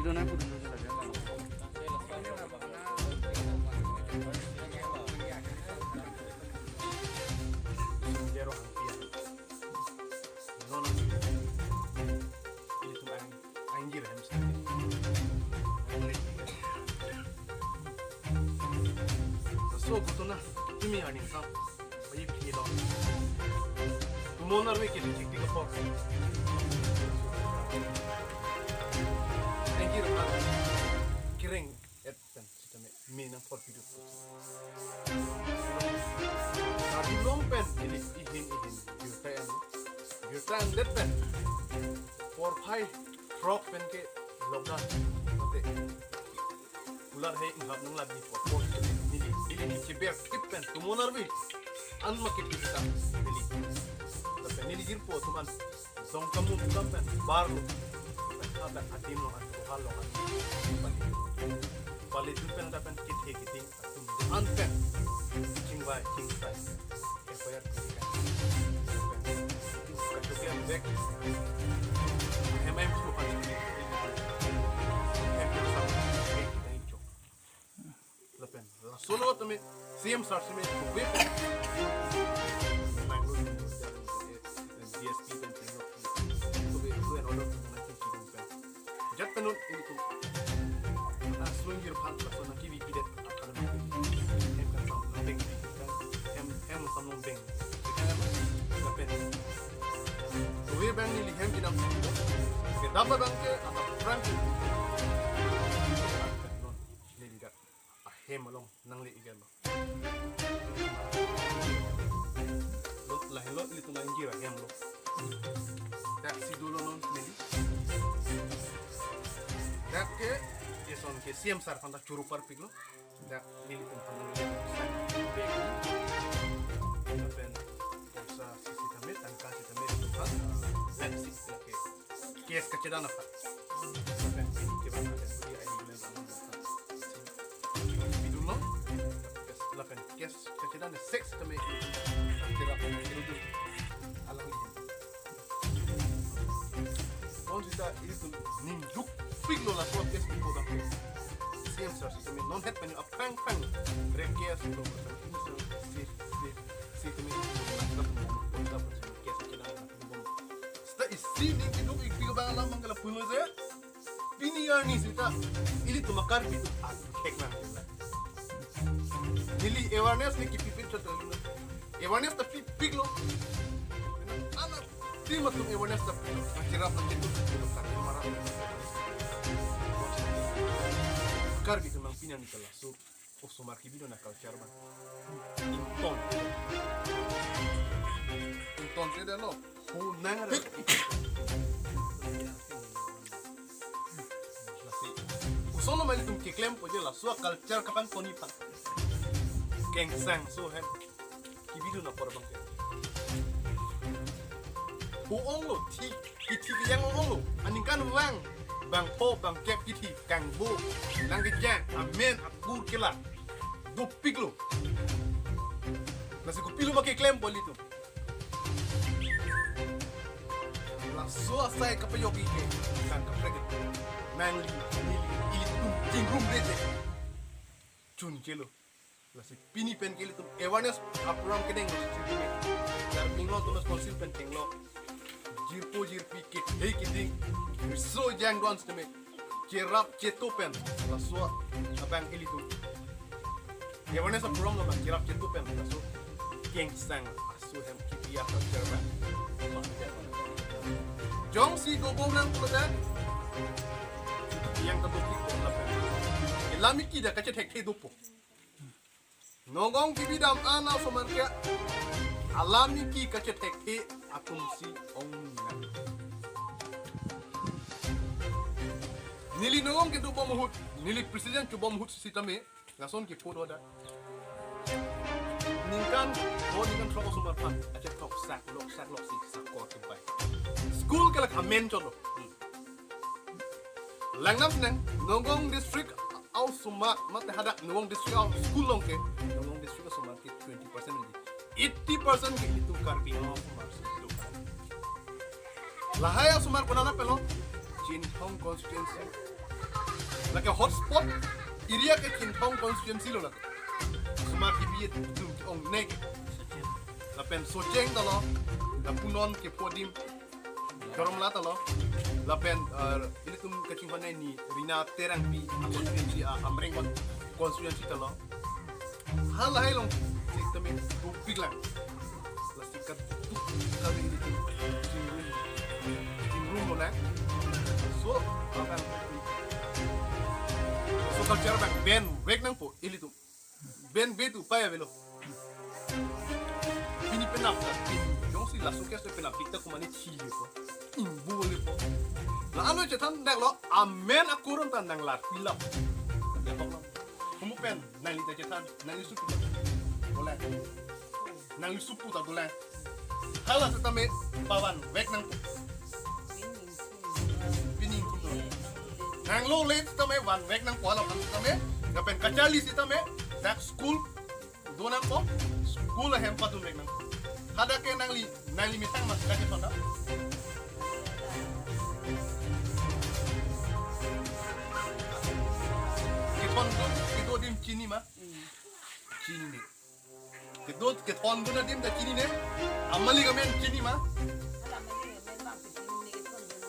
video na pun dulu saja. Sumila Ronghangpi. Nono itu anjir hamster. So gutuna kimi ani sa bayi pido. Tumonar we kiti kiti ka por. Anjir kiring etten sitame mina por video. Tapi long pen ini ihin Yutan let pen for pai frog pen ke lockdown mate ular hai ngap nang lagi por ini ciber kit pen tumonar bi an makit kita ini tapi ini girpo tuman zong kamu bukan pen bar lo ada atim lo atau hal lo pali tu pen dapat kit he kiting atum an pen cingbai cingbai efayat kita katukian back ahem tu kan lapen solo tu me same start me we DSP pen tengok tu we tu order tu nanti kirim pen jat penun ini tu asong your phan la sona ki vp det akan em kan sam beng em sam long beng lapen we bang ni hem kinam ke dabba bang ke ata front ni ligat ahem along nang le igen lot la hello itu nang jira hem lo taxi dulu non meli dak ke yeson ke siam sar panda churu par piglo dak nili pun panda beg lapen sa sisitame tangka sisitame tuhan leksi lake kes kecedan apa lapen ke bang ada dia ini bidulo lapen kes kecedan sex tame kira itu alang ini on kita itu ninjuk piglo la so kes ko da siam sar sisitame non het penyu aphang rekes lo si tame sini itu ikut bang alam mangkala puno saya ini ani sita ini tu makar itu kek mana ini awareness ni kipipit cakap awareness tapi piglo anak terima tu awareness tapi akhirnya pencetus itu kan marah makar itu mang pinan itu lah so osomar kibido nak culture bang inton tidak lo nang ada sono mai tum ki klem po jela so culture kapan poni pa keng sang so hem ki bidu na por bang hu ong lo ti yang ong lo aning kan wang bang po bang kep ti kang bo nang ge jang amen akur kila do piglo nasi ko pilu ma ki klem po lito so asai kapayoki ke sang kaprege manli itu jingrum dete chun kelo lasi pini pen kelo tu awareness apram kedeng dar pinglo tu nos konsil pen pinglo jirpi ke hei kiding so jang dons teme jerap ceto pen laso abang keli tu awareness apram no jerap ceto pen laso keng sang asu hem kipia ka jerba jong si gobong nang pula yang tertutup pun lah. Lami kita kaca tek dopo. Nongong kibidam ana somarkia alami ki kaca tek atum si ongna. Nili nongong ke dopo mahut, nili presiden coba mahut sitame, ngason ke foto ada. Ningkan troko somarpan, kaca tok sak lok si sakor kebai. School kalak amen cholo. Langnam nang nongong district au suma mate hadak nongong district au school long ke nongong district suma ke 20% ni 80% ke itu karbi au suma itu lahaya sumar panana pelo Chin Hong constituency like a hotspot area ke Ha'mphang constituency lo la smart tv tu ong nek lapen sojeng ta lo la punon ke podim garom la ta lo lapen ini tum kaching panai ni rina terang pi constituency amreng constituency ta lo hal hai long sistem tu piglang la sikat tu kali ini room lo na so akan so culture bang ben wek nang po ili tu ben betu pa ya velo pini penap ta jong si la suke so penap dikta ko mani chi ko imbu le po la alo che tan dak lo amen akuron tan nang lat pila de ko kumu pen nang li ta che tan nang supu boleh nang supu ta boleh hala ta me pawan wek nang pini ko nang lo le ta me wan wek nang ko la ta me ga pen kachali si ta me dak school donan ko school ahem patum wek nang hada ke nang li mitang mas ka che tonda Kita dim cini mah, cini ni. Kita thon guna dim dah cini ni. Amali kamen cini mah.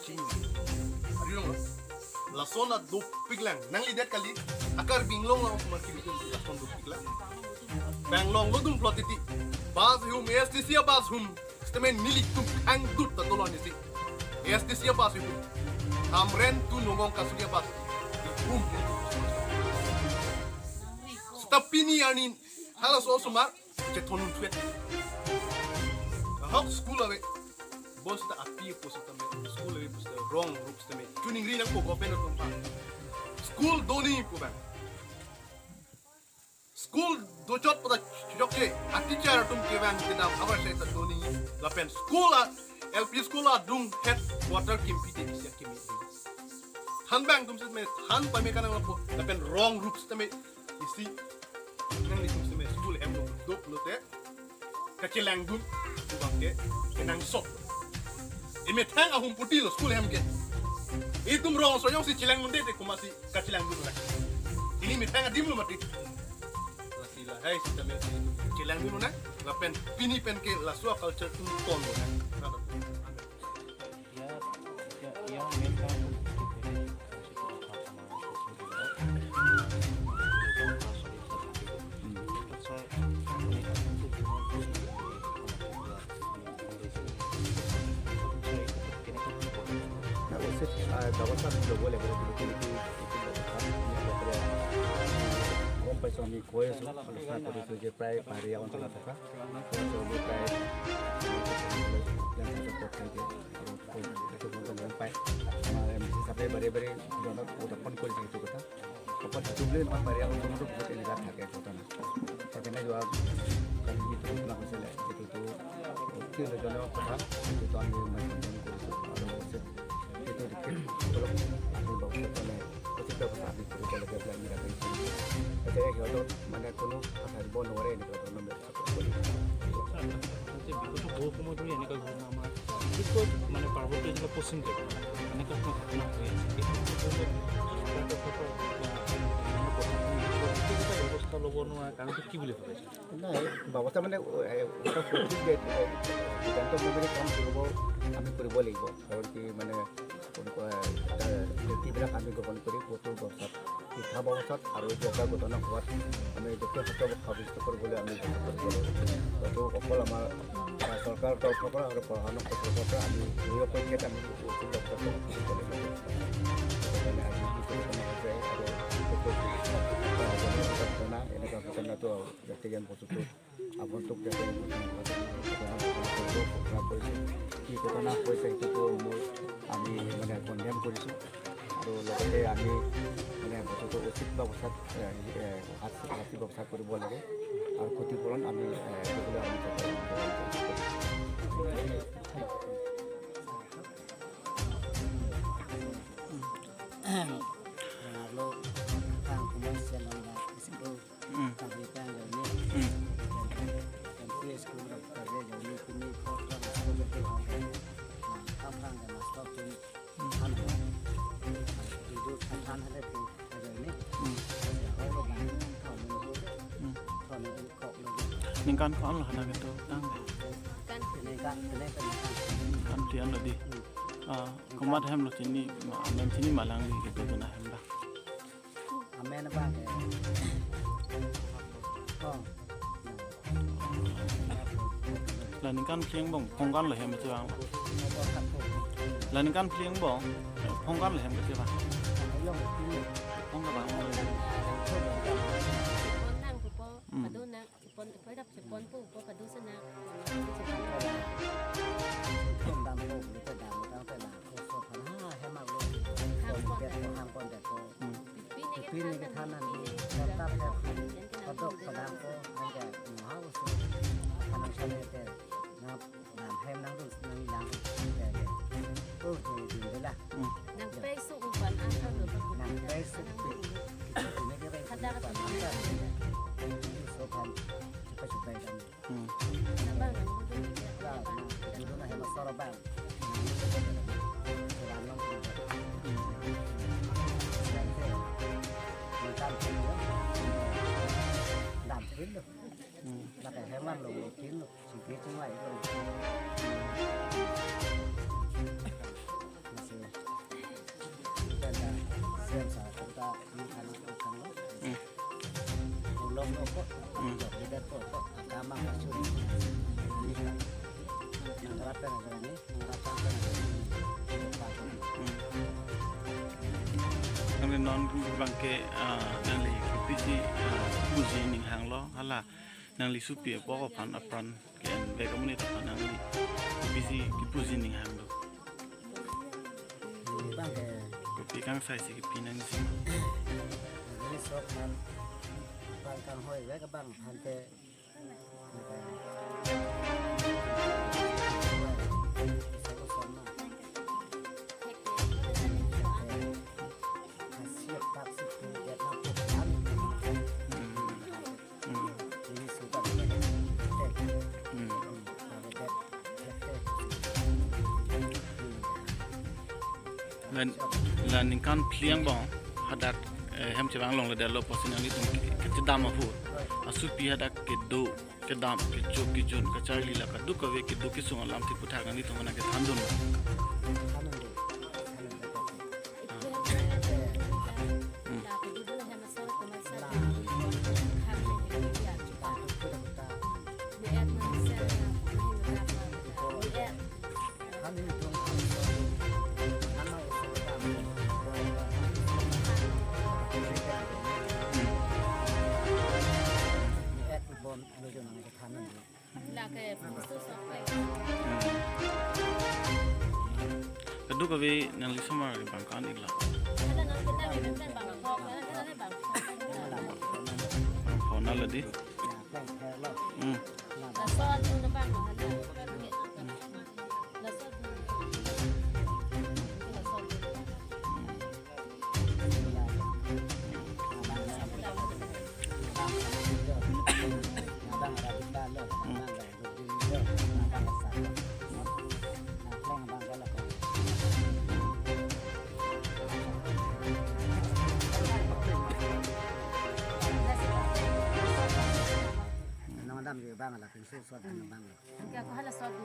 Cini. Hari long. Lason ada dua piglang. Nang lihat kali. Akar binglong lah umar kiri tu lason dua piglang. Banglong lo dum plot itu. Bas hum STC bas hum. Setemen nilik tu hang dut tak tolong ni si. STC bas hum. Amren tu nongong kasunya bas. Hum. Tapi ni ani halas also mar je tonun tweet hak school ave bos ta api ko sa tame school ave bos wrong groups tame tuning ri nang ko open to pa school doni ko ba school do chot pada chokle a teacher tum ke ban tina abar se ta doni lapen school LP school dung head water kimpite sia kimi hanbang tum se me han pa me kana ko lapen wrong groups tame isi nang di sumseme school em dok lote kacilang dun bangke kenang sop ime tang ahum puti lo school em ke itum rong so yong si cilang munde te kumasi kacilang dun la ini me tang adim lo mati lasila hai si tame cilang dun na la pen pini pen ke la sua culture tu ton lo na ya mental kawasan global level itu kompai somi koe so alusna tadi je prai paria untuk apa so le prai yang satu pot je itu untuk kompai mesti sampai bare-bare jono udapan koi itu kata kapan jumlah empat paria untuk pot ini kat hake kota na karena jawab kan itu na masalah itu kira jono kata itu tahun ini macam itu itu dikit kalau aku bawa ke sana kita bersahabat itu kalau kita belajar apa itu jadi kalau mana kono asal bon ore ini kalau nomor satu nanti begitu bawa kemudian ini kalau nama itu mana parabot itu juga pusing je ini kalau nak kalau bono kan itu kibuli nah bawa sama ni kita pusing je gantung mobil kamu suruh kami perlu boleh bawa kalau di mana tidak kami gopon kuri foto bosat kita bosat harus jaga gotona kuat kami dokter foto habis dokter boleh kami foto kopol sama सरकार तौर पर और पढ़ाना को तो कami ये पर के kami dokter boleh dan hari ini kita mengajar ada ini kan kita tu jadi yang positif apa untuk jadi kita nak পয়সা itu আমি মানে কন্ডেম কৰিছো আৰু লগতে আমি মানে বস্তুটো উচিত ব্যৱস্থাত হাতী ব্যৱস্থা কৰিব লাগে আৰু ক্ষতিপূৰণ আমি দিবলৈ Ningkan kan lah ada gitu tang deh. Kan tiang lo di. Kumat hem lo sini, amen sini malang di gitu tu nah hem dah. Amen apa? Oh. Là ningkan pliang bong, pongkan lo hem macam apa? Là ningkan pliang bong, pongkan lo hem macam apa? Pongkan bang. Pin cái thanh này tetap kodok pedang ko hanya mau so kanang sale te ngap dan hem nang dus nang ilang te di lah nang peso uban angka lo nang peso ini ke pe kada ka so kan cepat kan nabang dulu nah hem soro bang làm kín được là cái hẻm ăn lồng kín được chỉ phía trên ngoài thôi đây là xem sao chúng ta đi ăn ăn đó lồng nó có dọc đi đất có cá măng cá chua đi cả nang rapen này này nang rapen Kami non bangke nang li kipisi puji ning hang lo hala nang li supi poko pan apran ken ve kamuni ta nang li kipisi kipuji ning hang lo bang ke kopi kang sai si kipi nang si ini sok kan bang kang hoi ve ka bang han te là ningkan pliang bong hadak hem cebang long le dalo posinang ni tum kedam afu asupi hadak kedo kedam kecho kijun kachari la kadu kave kedo kisung alam ti puthak ni tum na ke thandun kadu kave nang li samar bangkan igla phone la di Nam juga bang lah, pensil suat bang lah. Enggak, aku halas suatu.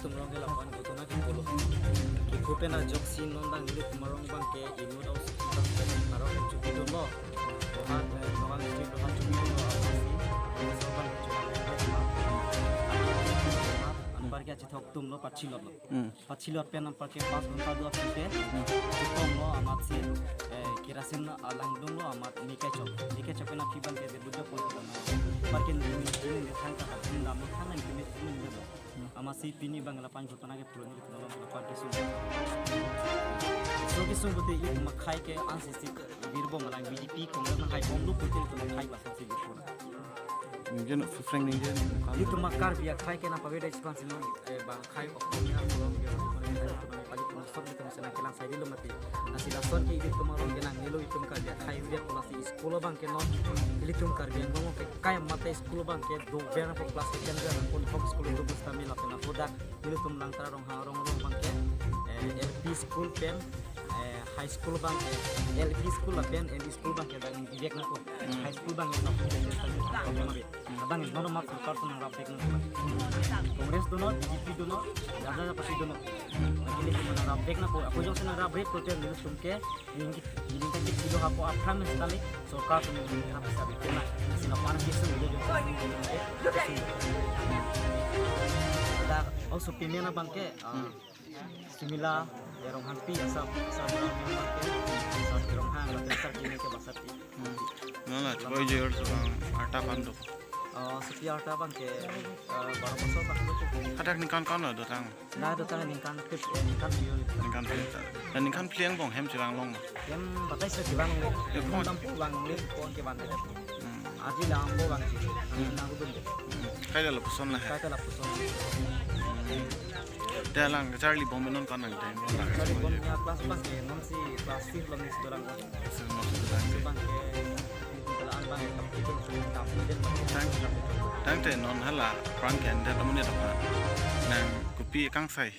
Tumrong ke lapan itu nak kita Ikupena joksin nondang ini tumarong bang ke ilmu daw sekitar marong cuci dulu. Tuhan Tuhan istri Tuhan cuci dulu apa sih? Sobat cuci Anpar ke citok tum lo pachilot pen anpar ke 5 घंटा dua pite. Citok lo amat sih kirasin alang dum lo amat nikai chop na kiban ke budak pun kita. Parkin ini kan tak dalam kan ini dulu. Amasi pini bang lapan jutana ke pulau ni kita lawan lapan kisu. So kisu betul itu makai ke ansisi birbo malang BDP kongres makai bom lu betul itu makai bahasa si birbo. Ningjen freng ningjen. Itu makar biar kai kena pawai dari sepan sini bang kai oknumnya belum dia paling konsol itu misalnya kelang saya dulu mati nasi lason ki itu marong kelang nilo itu makar dia kai dia kelas di sekolah bang kenon itu makar dia ngomong ke kai mata sekolah bang ke do bena po kelas ikan dia pun home school itu bustami lah pena podak itu melangkar rong bang ke LP school pen high school bang LP school lah pen LP school bang ke dan direct nak high school bang yang nak abang nono mak surkar tu nang rapek nang kongres tu no DP tu no ada pasti tu no lagi ni mana rapek na aku jong senang rapek tu ter ni sumke ini kan kilo aku ahem sekali surkar tu ni apa sabi kena sila mana kisu ni jong ada also pimena bangke Sumila Ronghangpi asam bangke Ronghang besar kini ke basati Nala coba je orang sebang arta pandu. Sepi arta bangke baru masuk bangke Kadang ningkan kan ada datang. nah datang ningkan view Ningkan pelita. Dan ningkan peliang bong hem cirang long. yang batai sedih bang tampu bang pon ke bang aji lambo bang nang udun Kayak dah lepas lah. kata lah puson Dah lang Charlie bom menon kan nang time. dari bonnya kelas bangke non si kelas 5 belum isi orang bangke kelaan bang itu tampu dan Tang te non hala perang kan dah temen dia dapat. Nang kopi kang sai.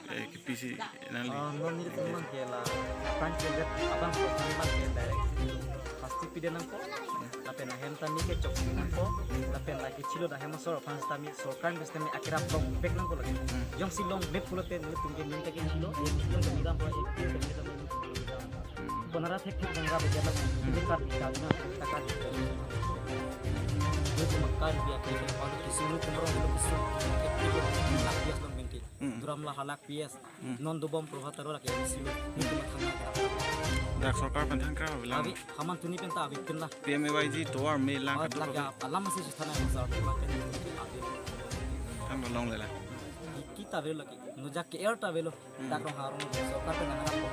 Kopi si nang li. non itu teman ke lah kan cegat abang pusan bangke direct pasti pide nang ko lapen ahem tami ke cok nang ko lapen lagi cilo dah hema sor pas tami sorkan bestami akhirnya from back nang ko lagi jong silong net pulote ni tinggi minta ke kilo yang kemiram pro itu kemiram Ponara teknik nangga berjalan dekat di kana takkan itu makar biar kita pada kisulu kumrong itu kisul halak bias bang bengki duram lah halak bias non dobom provataro lah kayak kisul itu makanya Dah sorkar pentang kau bilang. abi haman tuni penta abi pindah PMYG toar me lang kat lagi alam masih sana masar makan abi Tang long le lah. kita velo lagi nujak ke air ta velo takro harung sokar penang harap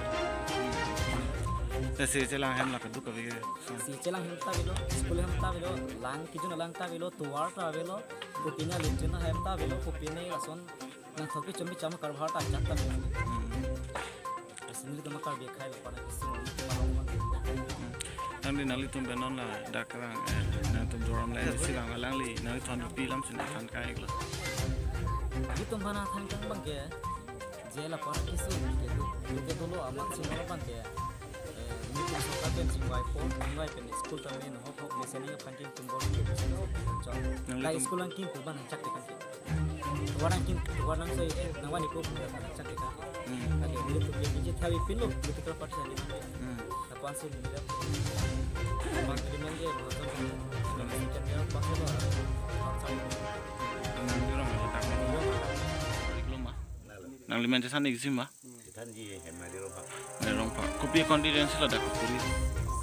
Tesi celang hem lah kat duka bagi. si celang hemta velo school hemta velo lang kijun lang ta velo tuar ta velo kupina linjuna hemta velo kupine rason nang thoki chombi chama karbhar ta jatta velo sini tu makar dia khai pada kisim itu malong Nanti nali tum benon lah dak kerang nang tum doram lai silang alang li nali thon pilam sin than kai glo. itu mana than kang bang ke jela pada kisim ke dulu amat sinola bang ke ini tu sokar pen singwai pen school tamen hop leseni phankin tumbol ke lai school ang kin puban chak te kan warang sai nawani ko chak te kan lagi ini tu biji thawi pinu itu kalau pada sini kapan sih ini bang kiriman dia macam macam dia pasal Nang doram le tak glo mah. Nang limen tesan ig sim mah. Tanji hemari roba. Nerong pa. Kopi konstituensi lah dak puri.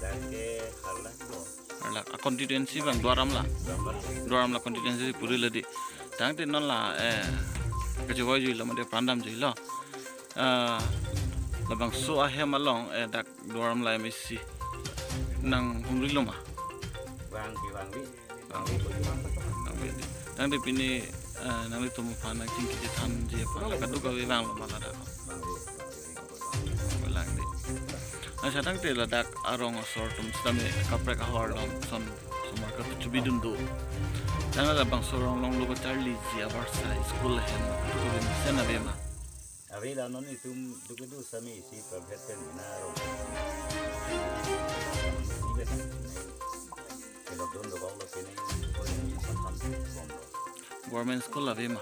Dake harla to. Arla konstituensi bang doram lah konstituensi puri ladi. Tang te non lah kecewa jui lah made pandam jui lah. Labang so ahem along dak doram lah MSC. Nang humri lo mah. Bang bi. Tang te pini nang itu mufana cingki jetan je pa la kadu ka bang lo mala dak. Lang de. Asa tang te la dak arong sortum stame kapre ka hor long son somar ka chubi dun do. Tang la bang sorong long lo ko charli ji abar sa school hem ko bin sena be ma. Avila non itum dukudu sami si profeten minaro. Kalau don do bawlo kene Government school la be ma.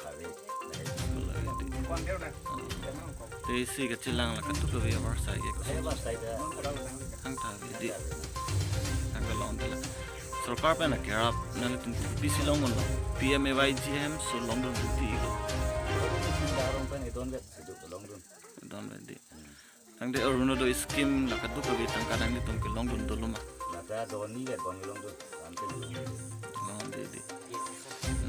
Te si ka chilang la ka tu ka be abar sa ye ko. Hang ta be di. Hang ka long de la. Sarkar pe na kerap na tum PC long lo. PMYGM so long do di lo. Don be di. Tang de oruno do scheme la ka tu ka be tang kadang ni tum ke long dun do lo ma. Nata doni le bang long do ante Long de di.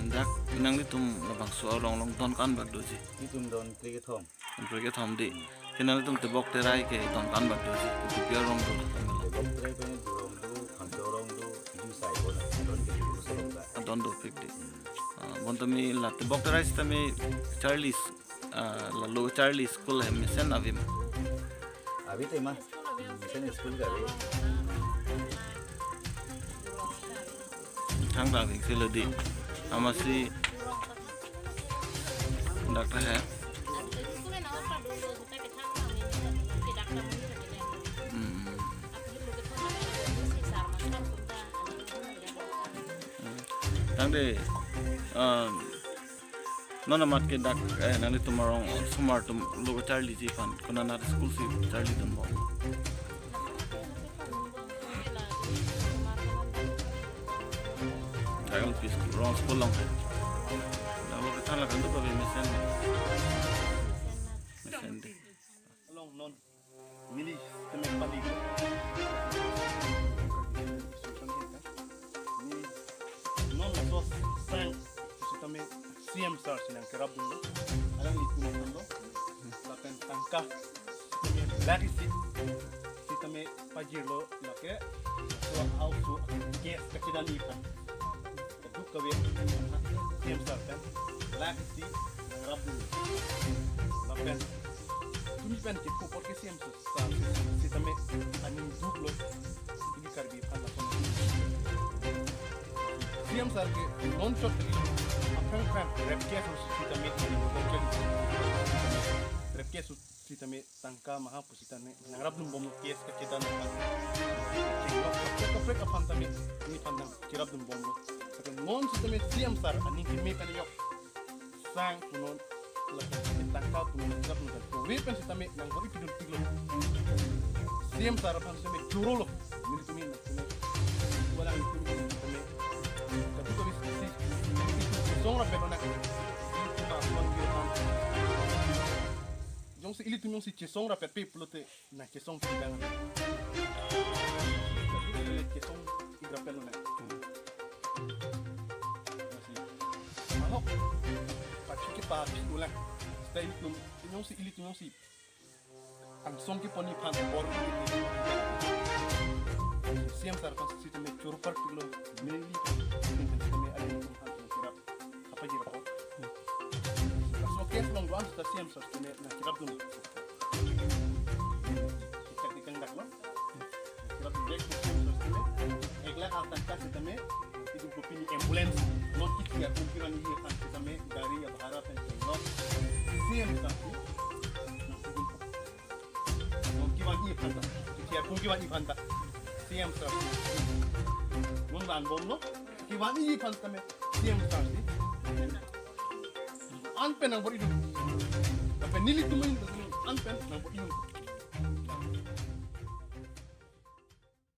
Dak nang ni tum la bang so long don kan bak do ji. itum don kri thom Ke thom di. Kinal tum te bok te rai ke don kan bak do ji. Ku pi rong do. doktre pe durom do khantorong do ju sai bola don ke du solong da Don do pi 50. Bontami la tebok terais tami Charlie lalu Charlie school hem mesen avim. Abi tema misalnya school gawe Thang ta ving silodi amasi Dr. hai. Tang de nona mat ke dak nani tumarong sumar tum logo Charlie ji fan kona na school si Charlie dum bo Tayo pis wrong school long na logo tan la kan to be mesen de Along non mili temen pali non la sos sang sitame CM stars yang kerap dulu alang itu dulu lapen tangka lagi sitame pajirlo lake so how to get kecilan ikan kedua kawe CM stars kan lagi kerap dulu lapen tumi pen ke porque CM stars sitame aning duplo ini karbi pan lapen CM stars ke non shot ahem repke susita me repke susita me tangka maha pusitane nangrap dum bom kes ka kita na ka frek afan tame ni pandang kirap dum bom ka non susita me siam sar ani ki me kan yok sang kunon la tangka tu ni kirap dum ko we pen susita me nang ko ipidul piglo siam sar afan susita me jurolo ni tu me wala ni tu me ka tu ko Songra pelona jong si ili tumong si chesongra pe pelote na chesong tidang chesong igra pelona mahok pachiki pa ulang stay tumong si ili tumong si ang song ki poni pan bor siam sar pas si teme churpar pilo meli teme ayo apa jadi apa? Kalau kes long stasiun sosmed nak kirap dulu. Cek di kendak lo. Kirap direct stasiun sosmed. Eklah akan kasih teme itu kopini ambulans. Not kita ya kumpulan ini akan teme dari Bahara pensiun. Siam satu. Kumpulan ini panta. Kita kumpulan ini panta. Siam satu. Mundan bom lo. Kumpulan ini panta teme. Siam satu. Anpen ang beridu, tapi nili tumain, anpen ang beridu.